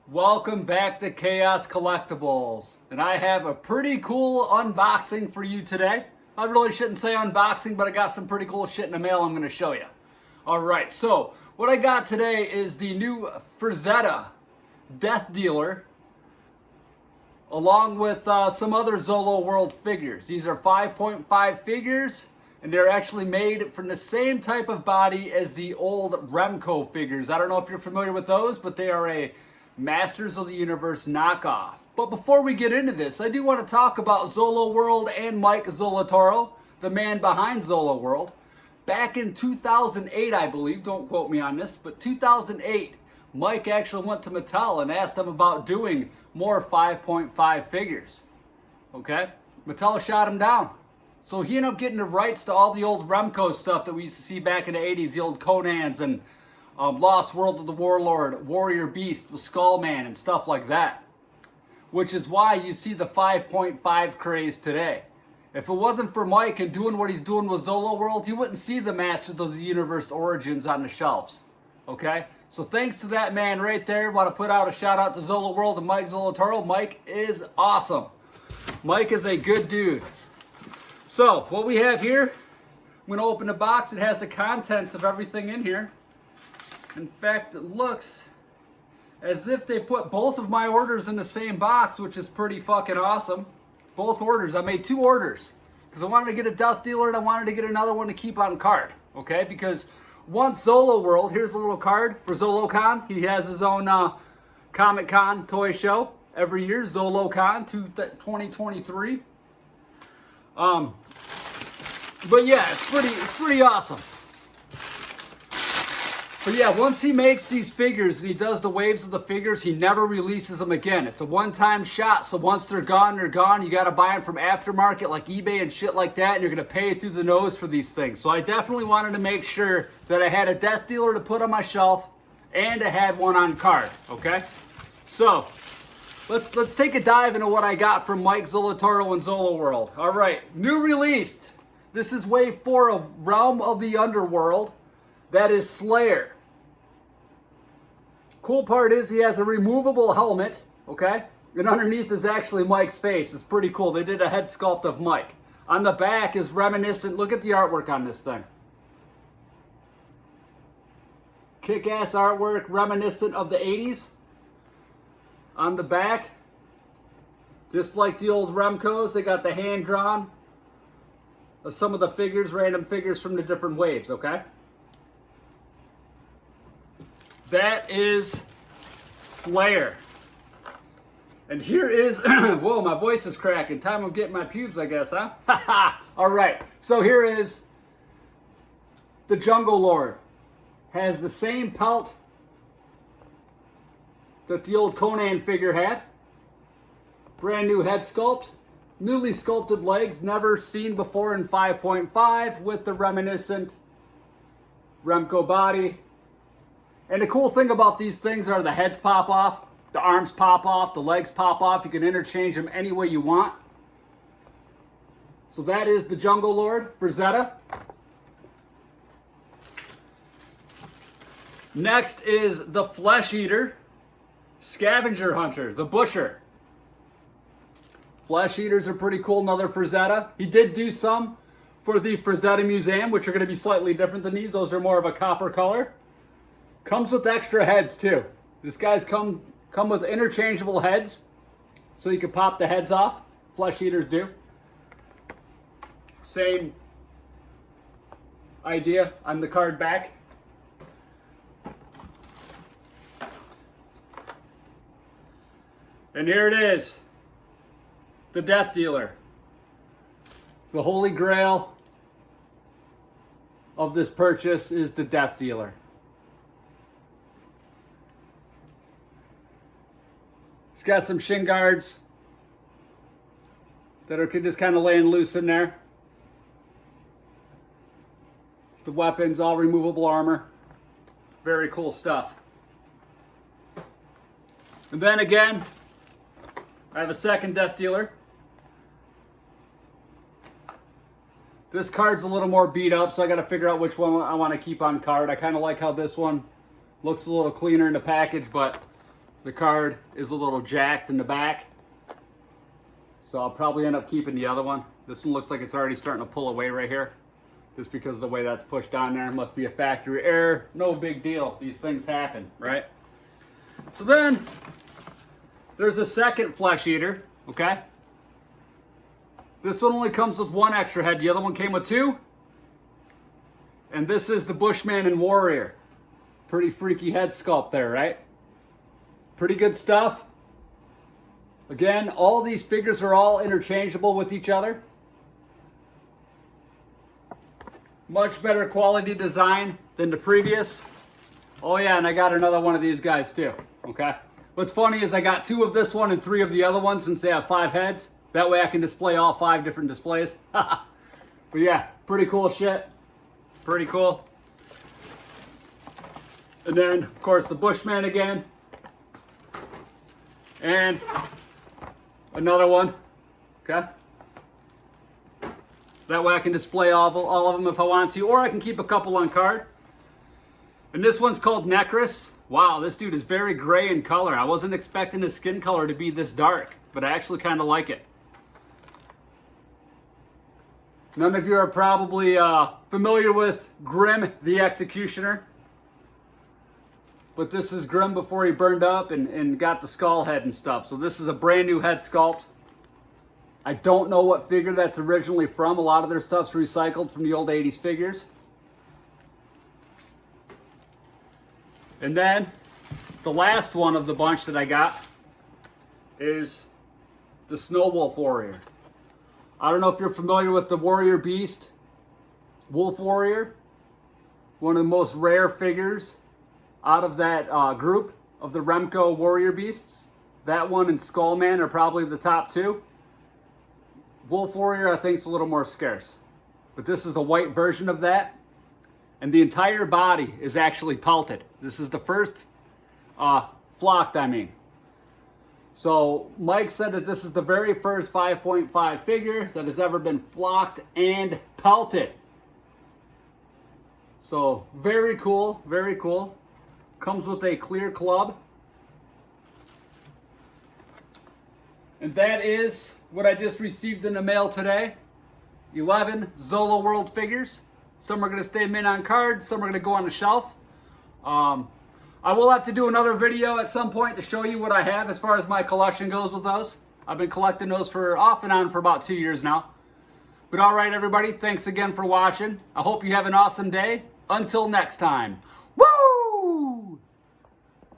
Welcome back to Chaos Collectibles, and I have a pretty cool unboxing for you today. I really shouldn't say unboxing, but I got some pretty cool shit in the mail I'm going to show you. Alright, so what I got today is the new Frazetta Death Dealer, along with some other Zoloworld figures. These are 5.5 figures, and they're actually made from the same type of body as the old Remco figures. I don't know if you're familiar with those, but they are a Masters of the Universe knockoff. But before we get into this, I do want to talk about Zoloworld and Mike Zolotaro, the man behind Zoloworld. Back in 2008, I believe, don't quote me on this, but 2008, Mike actually went to Mattel and asked them about doing more 5.5 figures. Okay? Mattel shot him down. So he ended up getting the rights to all the old Remco stuff that we used to see back in the 80s, the old Conans and Lost World of the Warlord, Warrior Beast, the Skullman, and stuff like that. Which is why you see the 5.5 craze today. If it wasn't for Mike and doing what he's doing with Zoloworld, you wouldn't see the Masters of the Universe Origins on the shelves. Okay? So thanks to that man right there. Want to put out a shout out to Zoloworld and Mike Zolotaro. Mike is awesome. Mike is a good dude. So, what we have here, I'm going to open the box. It has the contents of everything in here. In fact, it looks as if they put both of my orders in the same box, which is pretty fucking awesome. Both orders. I made two orders because I wanted to get a Death Dealer and I wanted to get another one to keep on card. Okay? Because once Zoloworld, here's a little card for ZoloCon. He has his own Comic Con toy show every year, ZoloCon 2023. But yeah, it's pretty awesome. But yeah, once he makes these figures and he does the waves of the figures, he never releases them again. It's a one-time shot, so once they're gone, they're gone. You got to buy them from aftermarket like eBay and shit like that, and you're going to pay through the nose for these things. So I definitely wanted to make sure that I had a Death Dealer to put on my shelf and I had one on card, okay? So, let's take a dive into what I got from Mike Zolotaro and Zoloworld. All right, new released. This is Wave 4 of Realm of the Underworld. That is Slayer. Cool part is he has a removable helmet, okay? And underneath is actually Mike's face. It's pretty cool. They did a head sculpt of Mike. On the back is reminiscent. Look at the artwork on this thing. Kick-ass artwork, reminiscent of the 80s. On the back, just like the old Remcos, they got the hand-drawn of some of the figures, random figures from the different waves, okay? That is Slayer. And here is, whoa, my voice is cracking. Time of getting my pubes, I guess, huh? Ha All right, so here is the Jungle Lord. Has the same pelt that the old Conan figure had. Brand new head sculpt. Newly sculpted legs, never seen before in 5.5 with the reminiscent Remco body. And the cool thing about these things are the heads pop off, the arms pop off, the legs pop off. You can interchange them any way you want. So that is the Jungle Lord, Frazetta. Next is the Flesh Eater, Scavenger Hunter, the Butcher. Flesh Eaters are pretty cool, another Frazetta. He did do some for the Frazetta Museum, which are going to be slightly different than these. Those are more of a copper color. Comes with extra heads too. This guy's come with interchangeable heads, so you can pop the heads off. Flesh Eaters do. Same idea on the card back. And here it is, the Death Dealer. The holy grail of this purchase is the Death Dealer. It's got some shin guards that are just kind of laying loose in there. It's the weapons, all removable armor. Very cool stuff. And then again, I have a second Death Dealer. This card's a little more beat up, so I got to figure out which one I want to keep on card. I kind of like how this one looks a little cleaner in the package, but The card is a little jacked in the back. So I'll probably end up keeping the other one. This one looks like it's already starting to pull away right here. Just because of the way that's pushed on there. Must be a factory error. No big deal. These things happen, right? So then, there's a second flesh eater, okay? This one only comes with one extra head. The other one came with two. And this is the Bushman and Warrior. Pretty freaky head sculpt there, right? Pretty good stuff. Again, all these figures are all interchangeable with each other. Much better quality design than the previous. Oh yeah, and I got another one of these guys too, okay? What's funny is I got 2 of this one and 3 of the other one since they have 5 heads. That way I can display all 5 different displays. But yeah, pretty cool shit. Pretty cool. And then, of course, the Bushman again. And another one, okay? That way I can display all of them if I want to, or I can keep a couple on card. And this one's called Necris. Wow, this dude is very gray in color. I wasn't expecting his skin color to be this dark, but I actually kind of like it. None of you are probably familiar with Grim the Executioner. But this is Grim before he burned up and got the skull head and stuff. So this is a brand new head sculpt. I don't know what figure that's originally from. A lot of their stuff's recycled from the old 80s figures. And then the last one of the bunch that I got is the Snow Wolf Warrior. I don't know if you're familiar with the Warrior Beast, Wolf Warrior. One of the most rare figures out of that group of the Remco Warrior Beasts. That one and Skullman are probably the top 2. Wolf Warrior, I think, is a little more scarce. But this is a white version of that. And the entire body is actually pelted. This is the first flocked, I mean. So Mike said that this is the very first 5.5 figure that has ever been flocked and pelted. So very cool, very cool. Comes with a clear club. And that is what I just received in the mail today. 11 Zoloworld figures. Some are going to stay mint on card. Some are going to go on the shelf. I will have to do another video at some point to show you what I have as far as my collection goes with those. I've been collecting those for off and on for about 2 years now. But alright everybody, thanks again for watching. I hope you have an awesome day. Until next time. Woo!